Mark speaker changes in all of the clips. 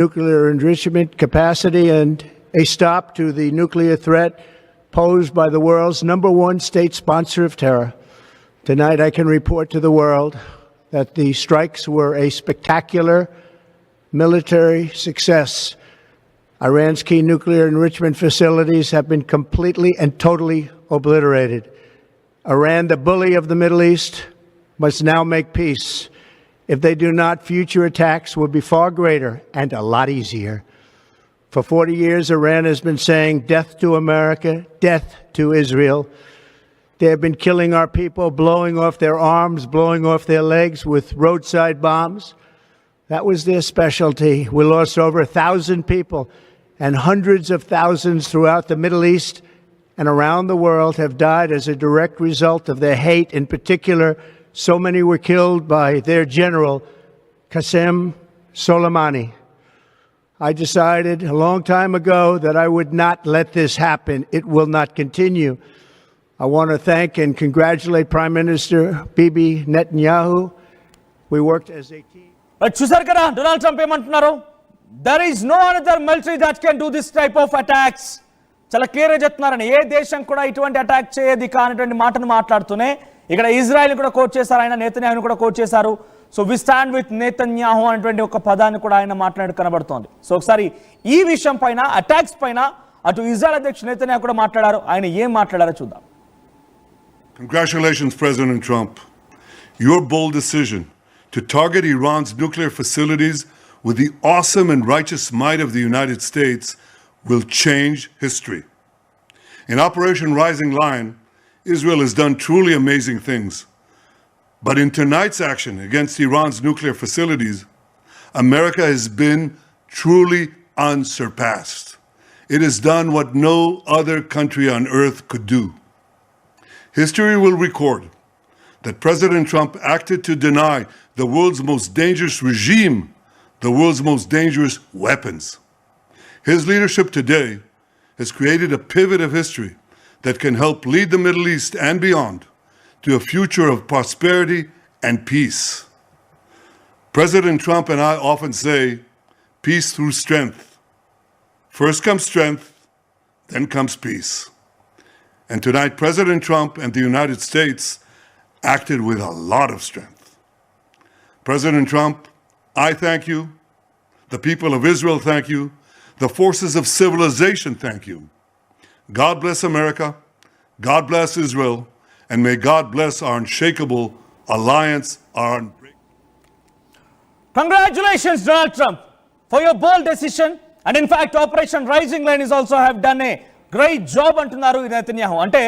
Speaker 1: nuclear enrichment capacity and a stop to the nuclear threat posed by the world's #1 state sponsor of terror. Tonight, I can report to the world that the strikes were a spectacular military success. Iran's key nuclear enrichment facilities have been completely and totally obliterated. Iran, the bully of the Middle East, must now make peace. If they do not, future attacks will be far greater and a lot easier. For 40 years, Iran has been saying death to America, death to Israel. They have been killing our people, blowing off their arms, blowing off their legs with roadside bombs. That was their specialty. We lost over 1,000 people, and hundreds of thousands throughout the Middle East and around the world have died as a direct result of their hate. In particular, so many were killed by their general, Qasem Soleimani. I decided a long time ago that I would not let this happen. It will not continue. I want to thank and congratulate Prime Minister Bibi Netanyahu. We worked as a team.
Speaker 2: చూసారు కదా Donald Trump ఏమంటున్నారు? There is no another military that can do this type of attacks. చాలా క్లియర్గా చెప్తున్నారని. ఏ దేశం కూడా ఇటువంటి attack చేయదు కానటువంటి మాటను మాట్లాడుతూనే ఇక్కడ ఇజ్రాయెల్ కూడా కోట్ చేశారు, ఆయన నేతన్యాహును కూడా కోట్ చేశారు. So we stand with Netanyahu అనేటువంటి ఒక పదాన్ని కూడా ఆయన మాట్లాడి కనబడుతోంది. సో ఒకసారి ఈ విషయం పైన, అటాక్స్ పైన అటు ఇజ్రాయెల్ అధ్యక్షుడు నేతన్యాహు కూడా మాట్లాడారు. ఆయన ఏం మాట్లాడారో చూద్దాం.
Speaker 3: Congratulations, President Trump. Your bold decision to target Iran's nuclear facilities with the awesome and righteous might of the United States will change history. In Operation Rising Lion, Israel has done truly amazing things. But in tonight's action against Iran's nuclear facilities, America has been truly unsurpassed. It has done what no other country on earth could do. History will record that President Trump acted to deny the world's most dangerous regime the world's most dangerous weapons. His leadership today has created a pivot of history that can help lead the Middle East and beyond to a future of prosperity and peace. President Trump and I often say, peace through strength. First comes strength, then comes peace. And tonight, President Trump and the United States acted with a lot of strength. President Trump, I thank you. The people of Israel thank you. The forces of civilization thank you. God bless America. God bless Israel. And may God bless our unshakable alliance, our
Speaker 2: Congratulations, Donald Trump, for your bold decision. And in fact, Operation Rising Lion is also have done a great job అంటున్నారు Netanyahu. అంటే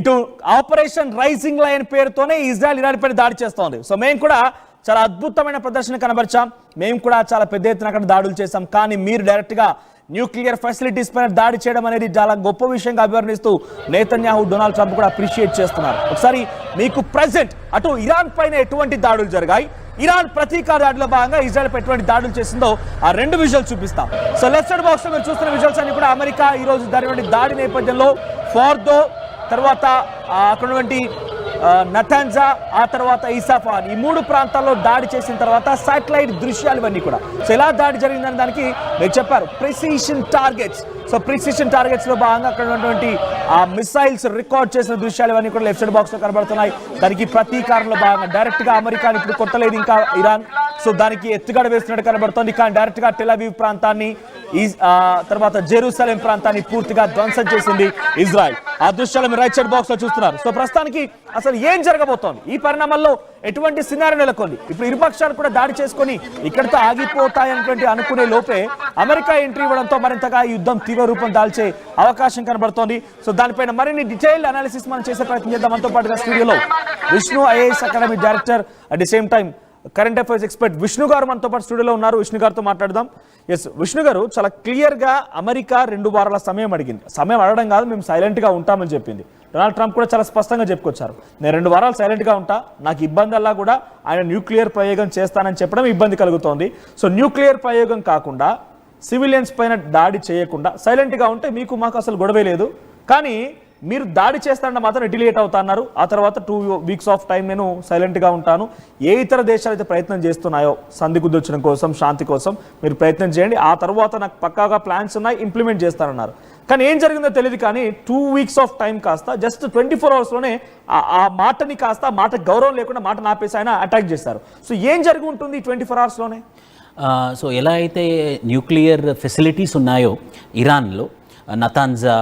Speaker 2: ఇటు operation rising lion పేరుతోనే Israel Iran పైన దాడి చేస్తోంది. So మేము కూడా చాలా అద్భుతమైన ప్రదర్శన కనబరిచాం, మేము కూడా చాలా పెద్ద ఎత్తున అక్కడ దాడులు చేశాం. కానీ మీరు డైరెక్ట్గా న్యూక్లియర్ ఫెసిలిటీస్ పైన దాడి చేయడం అనేది చాలా గొప్ప విషయంగా అభివర్ణిస్తూ నేతన్యాహు డొనాల్డ్ ట్రంప్ కూడా అప్రిషియేట్ చేస్తున్నారు. ఒకసారి మీకు ప్రెజెంట్ అటు ఇరాన్ పైన ఎటువంటి దాడులు జరిగాయి, ఇరాన్ ప్రతీకార దాడిలో భాగంగా ఇజ్రాయెల్ పై ఎటువంటి దాడులు చేసిందో ఆ రెండు విజువల్స్ చూపిస్తాం. సో లెఫ్ట్ సైడ్ బాక్స్ లో మీరు చూస్తున్న విజువల్స్ అన్ని కూడా అమెరికా ఈ రోజు జరిగిన దాడి నేపథ్యంలో ఫోర్దో, తర్వాత అక్కడ ఉన్నటువంటి నతాన్జా, ఆ తర్వాత ఇసాఫాన్, ఈ మూడు ప్రాంతాల్లో దాడి చేసిన తర్వాత శాటిలైట్ దృశ్యాలు ఇవన్నీ కూడా. సో ఎలా దాడి జరిగిందని దానికి మీరు చెప్పారు precision targets. So precision targets లో భాగంగా అక్కడ ఉన్నటువంటి ఆ మిసైల్స్ రికార్డ్ చేసిన దృశ్యాలు ఇవన్నీ కూడా లెఫ్ట్ సైడ్ బాక్స్ లో కనబడుతున్నాయి. దానికి ప్రతీకారంలో భాగంగా డైరెక్ట్ గా అమెరికాని ఇప్పుడు కొట్టలేదు ఇంకా ఇరాన్. సో దానికి ఎత్తుగడ వేస్తున్నట్టు కనబడుతోంది. కానీ డైరెక్ట్ గా టెల్ అవీవ్ ప్రాంతాన్ని, తర్వాత జెరూసలేం ప్రాంతాన్ని పూర్తిగా ధ్వంసం చేసింది ఇజ్రాయెల్. ఆ దృశ్యాలు మీరు రైట్ సైడ్ బాక్స్ లో చూస్తున్నారు. సో ప్రస్తుతానికి అసలు ఏం జరగబోతోంది, ఈ పరిణామాల్లో ఎటువంటి సినారీ నెలకొంది, ఇప్పుడు ఇరుపక్షాలు కూడా దాడి చేసుకొని ఇక్కడితో ఆగిపోతాయనేటువంటి అనుకునే లోపే అమెరికా ఎంట్రీ ఇవ్వడంతో మరింతగా ఈ యుద్ధం తీవ్ర రూపం దాల్చే అవకాశం కనబడుతోంది. సో దానిపైన మరిన్ని డీటెయిల్ అనాలిసిస్ మనం చేసే ప్రయత్నం చేద్దాం. మనతో పాటుగా స్టూడియోలో Vishnu, IAS academy director, at the same time current affairs expert Vishnu గారు మనతో పాటు స్టూడియోలో ఉన్నారు. విష్ణు గారితో మాట్లాడదాం. ఎస్ విష్ణు గారు, చాలా క్లియర్గా అమెరికా 2 వారాల సమయం అడిగింది. సమయం అడగడం కాదు, మేము సైలెంట్గా ఉంటామని చెప్పింది. డొనాల్డ్ ట్రంప్ కూడా చాలా స్పష్టంగా చెప్పుకొచ్చారు, నేను 2 వారాలు సైలెంట్గా ఉంటా, నాకు ఇబ్బంది అలా కూడా ఆయన న్యూక్లియర్ ప్రయోగం చేస్తానని చెప్పడం ఇబ్బంది కలుగుతోంది. సో న్యూక్లియర్ ప్రయోగం కాకుండా సివిలియన్స్ పైన దాడి చేయకుండా సైలెంట్గా ఉంటే మీకు మాకు అసలు గొడవే లేదు. కానీ మీరు దాడి చేస్తానంటే మాత్రం రిటిలియేట్ అవుతున్నారు. ఆ తర్వాత 2 వీక్స్ ఆఫ్ టైం నేను సైలెంట్గా ఉంటాను. ఏ ఇతర దేశాలు అయితే ప్రయత్నం చేస్తున్నాయో సంధి కుదర్చడం కోసం, శాంతి కోసం మీరు ప్రయత్నం చేయండి. ఆ తర్వాత నాకు పక్కాగా ప్లాన్స్ ఉన్నాయి, ఇంప్లిమెంట్ చేస్తానన్నారు. కానీ ఏం జరిగిందో తెలియదు. కానీ 2 వీక్స్ ఆఫ్ టైం కాస్త జస్ట్ 24 అవర్స్లోనే ఆ మాటని కాస్త మాట గౌరవం లేకుండా మాట నాపేసి ఆయన అటాక్ చేశారు. సో ఏం జరిగి ఉంటుంది 24 అవర్స్లోనే?
Speaker 4: సో ఎలా అయితే న్యూక్లియర్ ఫెసిలిటీస్ ఉన్నాయో ఇరాన్లో, నతాన్జా,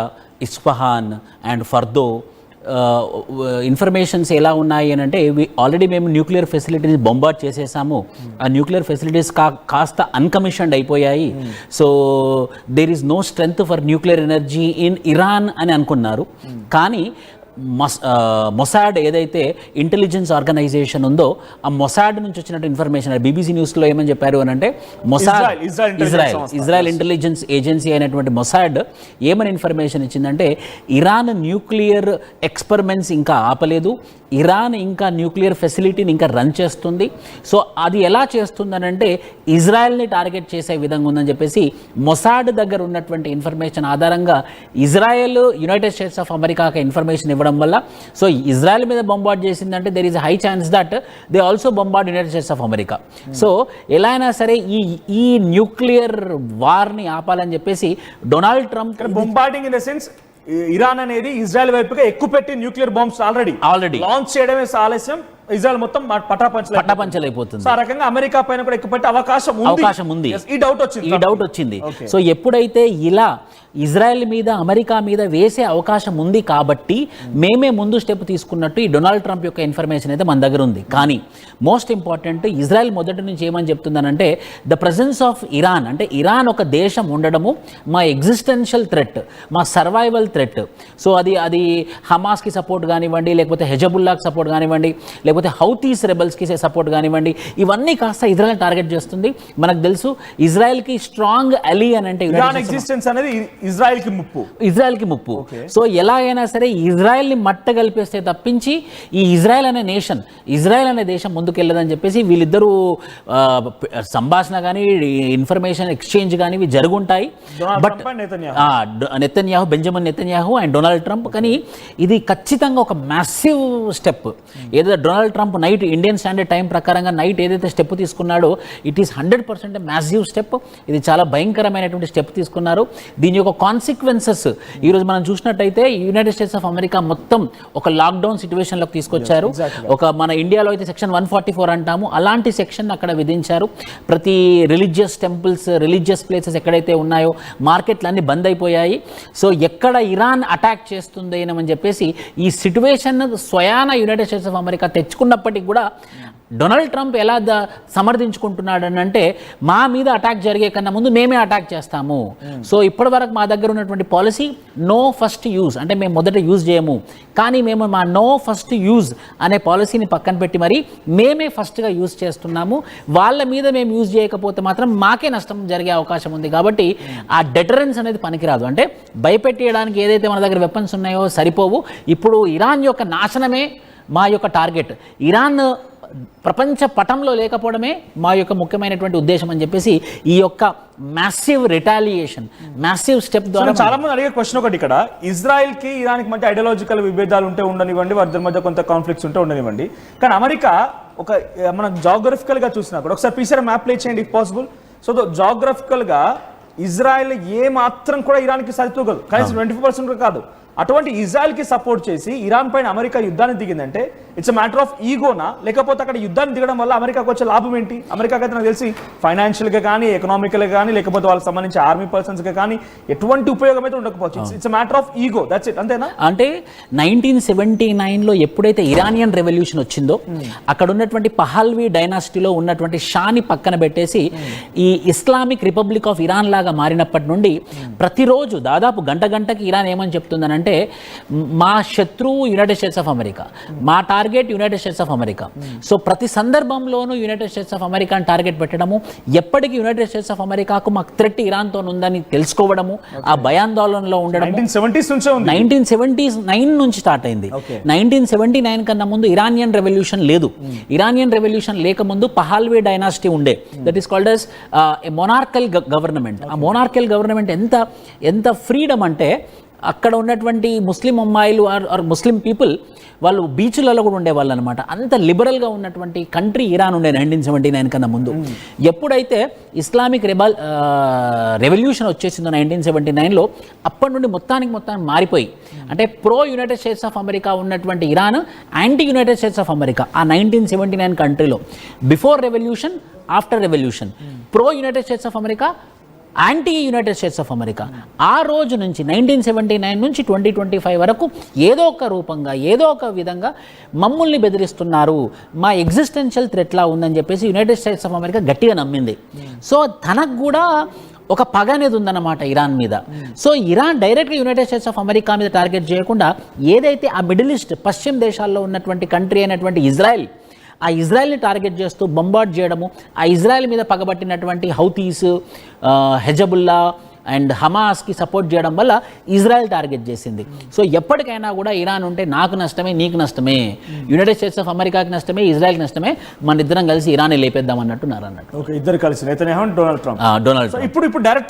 Speaker 4: ఇస్ఫహాన్ అండ్ ఫర్దో, ఇన్ఫర్మేషన్స్ ఎలా ఉన్నాయి అని అంటే ఆల్రెడీ మేము న్యూక్లియర్ ఫెసిలిటీస్ బొంబార్డ్ చేసేసాము. ఆ న్యూక్లియర్ ఫెసిలిటీస్ కాస్త అన్కమిషన్డ్ అయిపోయాయి. So there is no strength for nuclear energy in Iran అని అనుకున్నారు. కానీ మొసాడ్ ఏదైతే ఇంటెలిజెన్స్ ఆర్గనైజేషన్ ఉందో, ఆ మొసాడ్ నుంచి వచ్చినట్టు ఇన్ఫర్మేషన్ బీబీసీ న్యూస్లో ఏమని చెప్పారు అని అంటే, ఇజ్రాయెల్ ఇంటెలిజెన్స్ ఏజెన్సీ అయినటువంటి మొసాడ్ ఏమని ఇన్ఫర్మేషన్ ఇచ్చిందంటే, ఇరాన్ న్యూక్లియర్ ఎక్స్పెరిమెంట్స్ ఇంకా ఆపలేదు, ఇరాన్ ఇంకా న్యూక్లియర్ ఫెసిలిటీని ఇంకా రన్ చేస్తుంది. సో అది ఎలా చేస్తుందని అంటే ఇజ్రాయెల్ని టార్గెట్ చేసే విధంగా ఉందని చెప్పేసి మొసాడ్ దగ్గర ఉన్నటువంటి ఇన్ఫర్మేషన్ ఆధారంగా ఇజ్రాయెల్ యునైటెడ్ స్టేట్స్ ఆఫ్ అమెరికాకి ఇన్ఫర్మేషన్ ఇవ్వడం వల్ల, సో ఇజ్రాయెల్ మీద బొంబార్డ్ చేసిందంటే there is high chance that they also bombard United States of America. So ఎలా అయినా సరే ఈ న్యూక్లియర్ వార్ని ఆపాలని చెప్పేసి Donald Trump
Speaker 2: bombarding in the sense Iran అనేది ఇజ్రాయెల్ వైపుగా ఎక్కువ పెట్టి న్యూక్లియర్ బాంబ్స్ ఆల్రెడీ లాంచ్ చేయడమే ఆలస్యం, ఇజ్రాయెల్ మొత్తం
Speaker 4: పటాపంచలైపోతుంది.
Speaker 2: ఆ రకంగా అమెరికా పైన కూడా ఎక్కువ పెట్టే అవకాశం ఉంది. ఈ డౌట్ వచ్చింది.
Speaker 4: సో ఎప్పుడైతే ఇలా ఇజ్రాయెల్ మీద, అమెరికా మీద వేసే అవకాశం ఉంది కాబట్టి మేమే ముందు స్టెప్ తీసుకున్నట్టు ఈ డొనాల్డ్ ట్రంప్ యొక్క ఇన్ఫర్మేషన్ అయితే మన దగ్గర ఉంది. కానీ మోస్ట్ ఇంపార్టెంట్, ఇజ్రాయెల్ మొదటి నుంచి ఏమని చెప్తుందనంటే ద ప్రెజెన్స్ ఆఫ్ ఇరాన్, అంటే ఇరాన్ ఒక దేశం ఉండడము మా ఎగ్జిస్టెన్షియల్ థ్రెట్, మా సర్వైవల్ థ్రెట్. సో అది హమాస్కి సపోర్ట్ కానివ్వండి, లేకపోతే హెజబుల్లాకి సపోర్ట్ కానివ్వండి, లేకపోతే హౌతీస్ రెబల్స్కి సపోర్ట్ కానివ్వండి, ఇవన్నీ కాస్త ఇజ్రాయెల్ టార్గెట్ చేస్తుంది. మనకు తెలుసు ఇజ్రాయెల్కి స్ట్రాంగ్ అలీ అని అంటే
Speaker 2: ఇరాన్ ఎగ్జిస్టెన్స్ అనేది ఇజ్రాయెల్కి ముప్పు.
Speaker 4: సో ఎలా అయినా సరే ఇజ్రాయెల్ని మట్టగలిపేస్తే తప్పించి ఈ ఇజ్రాయెల్ అనే దేశం ముందుకెళ్ళదని చెప్పేసి వీళ్ళిద్దరూ సంభాషణ కానీ ఇన్ఫర్మేషన్ ఎక్స్చేంజ్ కానీ ఇవి జరుగుంటాయి. But Netanyahu, Benjamin Netanyahu and Donald Trump, కానీ ఇది ఖచ్చితంగా ఒక మ్యాసివ్ స్టెప్. ఏదైతే Donald Trump night Indian standard time ప్రకారంగా నైట్ ఏదైతే స్టెప్ తీసుకున్నాడో ఇట్ ఈస్ 100% మ్యాసివ్ స్టెప్. ఇది చాలా భయంకరమైనటువంటి స్టెప్ తీసుకున్నారు. దీని యొక్క కాన్సిక్వెన్సెస్ ఈరోజు మనం చూసినట్టయితే యునైటెడ్ స్టేట్స్ ఆఫ్ అమెరికా మొత్తం ఒక లాక్డౌన్ సిచ్యువేషన్లోకి తీసుకొచ్చారు. ఒక మన ఇండియాలో అయితే సెక్షన్ 144 అంటాము, అలాంటి సెక్షన్ అక్కడ విధించారు. ప్రతి రిలీజియస్ టెంపుల్స్, రిలీజియస్ ప్లేసెస్ ఎక్కడైతే ఉన్నాయో మార్కెట్లన్నీ బంద్ అయిపోయాయి. సో ఎక్కడ ఇరాన్ అటాక్ చేస్తుంది అని చెప్పేసి ఈ సిచ్యువేషన్ స్వయాన యునైటెడ్ స్టేట్స్ ఆఫ్ అమెరికా తెచ్చుకున్నప్పటికీ కూడా డొనాల్డ్ ట్రంప్ ఎలా సమర్థించుకుంటున్నాడు అని అంటే, మా మీద అటాక్ జరిగే కన్నా ముందు మేమే అటాక్ చేస్తాము. సో ఇప్పటి వరకు మా దగ్గర ఉన్నటువంటి పాలసీ నో ఫస్ట్ యూజ్, అంటే మేము మొదట యూజ్ చేయము, కానీ మేము మా నో ఫస్ట్ యూజ్ అనే పాలసీని పక్కన పెట్టి మరి మేమే ఫస్ట్గా యూజ్ చేస్తున్నాము. వాళ్ళ మీద మేము యూజ్ చేయకపోతే మాత్రం మాకే నష్టం జరిగే అవకాశం ఉంది. కాబట్టి ఆ డెటరెన్స్ అనేది పనికిరాదు. అంటే భయపెట్టేయడానికి ఏదైతే మన దగ్గర వెపన్స్ ఉన్నాయో సరిపోవు. ఇప్పుడు ఇరాన్ యొక్క నాశనమే మా యొక్క టార్గెట్. ఇరాన్ ప్రపంచ పటంలో లేకపోవడమే మా యొక్క ముఖ్యమైనటువంటి ఉద్దేశం అని చెప్పేసి ఈ యొక్క మ్యాసివ్ రిటాలియేషన్, మ్యాసివ్ స్టెప్ ద్వారా
Speaker 2: చాలా మంది అడిగే క్వశ్చన్ ఒకటి, ఇక్కడ ఇజ్రాయెల్ కి ఇరాన్ కి మధ్య ఐడియాలజికల్ విభేదాలు ఉంటే ఉండనివ్వండి, వారి మధ్య కొంత కాన్ఫ్లిక్ట్స్ ఉంటే ఉండనివ్వండి, కానీ అమెరికా ఒక మన జాగ్రఫికల్ గా చూసినా కూడా ఒకసారి పీసీఆర్ మ్యాప్ ప్లే చేయండి ఇఫ్ పాసిబుల్. సో జాగ్రఫికల్ గా ఇజ్రాయెల్ ఏ మాత్రం కూడా ఇరాన్ కి సరితూగదు, కనీసం 24% కాదు. అటువంటి ఇజ్రాయెల్ కి సపోర్ట్ చేసి ఇరాన్ పైన అమెరికా యుద్ధాన్ని దిగిందంటే ఇట్స్ మ్యాటర్ ఆఫ్ ఈగోనా, లేకపోతే అక్కడ యుద్ధాన్ని దిగడం వల్ల అమెరికాకు వచ్చే లాభం ఏంటి? అమెరికాకి అయితే నాకు తెలిసి ఫైనాన్షియల్గా కానీ, ఎకనామికల్గా కానీ, లేకపోతే వాళ్ళకి సంబంధించి ఆర్మీ పర్సన్స్గా కానీ ఎటువంటి ఉపయోగం అయితే ఉండకపోవచ్చు. It's matter of ego, that's it, అంతేనా?
Speaker 4: అంటే 1979లో ఎప్పుడైతే ఇరానియన్ రెవల్యూషన్ వచ్చిందో అక్కడ ఉన్నటువంటి పహల్వీ డైనాసిటీలో ఉన్నటువంటి షాని పక్కన పెట్టేసి ఈ ఇస్లామిక్ రిపబ్లిక్ ఆఫ్ ఇరాన్ లాగా మారినప్పటి నుండి ప్రతిరోజు దాదాపు గంటకి ఇరాన్ ఏమని చెప్తుందని అంటే, మా శత్రువు యునైటెడ్ స్టేట్స్ ఆఫ్ అమెరికా, మా target United States of America. So ప్రతి సందర్భంలోనూ యునైటెడ్ స్టేట్స్ ఆఫ్ అమెరికాని టార్గెట్ పెట్టడము, ఎప్పటికీ యునైటెడ్ స్టేట్స్ ఆఫ్ అమెరికాకు మాకు థ్రెట్ ఇరాన్తో ఉందని తెలుసుకోవడము, ఆ భయాందోళనలో ఉండడం 1979 నుంచి స్టార్ట్ అయింది. 1979 కన్నా ముందు ఇరానియన్ రెవల్యూషన్ లేదు. ఇరానియన్ రెవల్యూషన్ లేకముందు పహల్వీ డైనాసిటీ ఉండే, that is called as monarchal government. ఆ మొనార్కల్ గవర్నమెంట్ ఎంత ఫ్రీడమ్ అంటే అక్కడ ఉన్నటువంటి ముస్లిం అమ్మాయిలు ఆర్ ముస్లిం పీపుల్ వాళ్ళు బీచ్లలో కూడా ఉండేవాళ్ళు అనమాట. అంత లిబరల్గా ఉన్నటువంటి కంట్రీ ఇరాన్ ఉండే 1979 కన్నా ముందు. ఎప్పుడైతే ఇస్లామిక్ రెవల్యూషన్ వచ్చేసిందో 1979లో, అప్పటి నుండి మొత్తానికి మారిపోయి, అంటే pro United States of America ఉన్నటువంటి Iran anti United States of America ఆ 1979 కంట్రీలో, before revolution, after revolution, pro United States of America, anti United States of America. ఆ రోజు నుంచి 1979 నుంచి 2025 వరకు ఏదో ఒక రూపంగా, ఏదో ఒక విధంగా మమ్మల్ని బెదిరిస్తున్నారు, మా ఎగ్జిస్టెన్షియల్ థ్రెట్లా ఉందని చెప్పేసి యునైటెడ్ స్టేట్స్ ఆఫ్ అమెరికా గట్టిగా నమ్మింది. సో తనకు కూడా ఒక పగ అనేది ఉందన్నమాట ఇరాన్ మీద. సో ఇరాన్ డైరెక్ట్గా యునైటెడ్ స్టేట్స్ ఆఫ్ అమెరికా మీద టార్గెట్ చేయకుండా, ఏదైతే ఆ మిడిల్ ఈస్ట్ పశ్చిమ దేశాల్లో ఉన్నటువంటి కంట్రీ అయినటువంటి ఇజ్రాయెల్, ఆ ఇజ్రాయెల్ని టార్గెట్ చేస్తూ బొంబార్డ్ చేయడము, ఆ ఇజ్రాయెల్ మీద పగబట్టినటువంటి హౌతీస్, హెజబుల్లా అండ్ హమాస్కి సపోర్ట్ చేయడం వల్ల ఇజ్రాయెల్ టార్గెట్ చేసింది. సో ఎప్పటికైనా కూడా ఇరాన్ ఉంటే నాకు నష్టమే, నీకు నష్టమే, యునైటెడ్ స్టేట్స్ ఆఫ్ అమెరికాకి నష్టమే, ఇజ్రాయెల్కి నష్టమే, మన ఇద్దరం కలిసి ఇరాన్ని లేపేద్దాం అన్నట్టున్నారు అన్నట్టు.
Speaker 2: ఓకే, ఇద్దరు కలిసి Netanyahu, Donald Trump.
Speaker 4: Donald Trump
Speaker 2: ఇప్పుడు డైరెక్ట్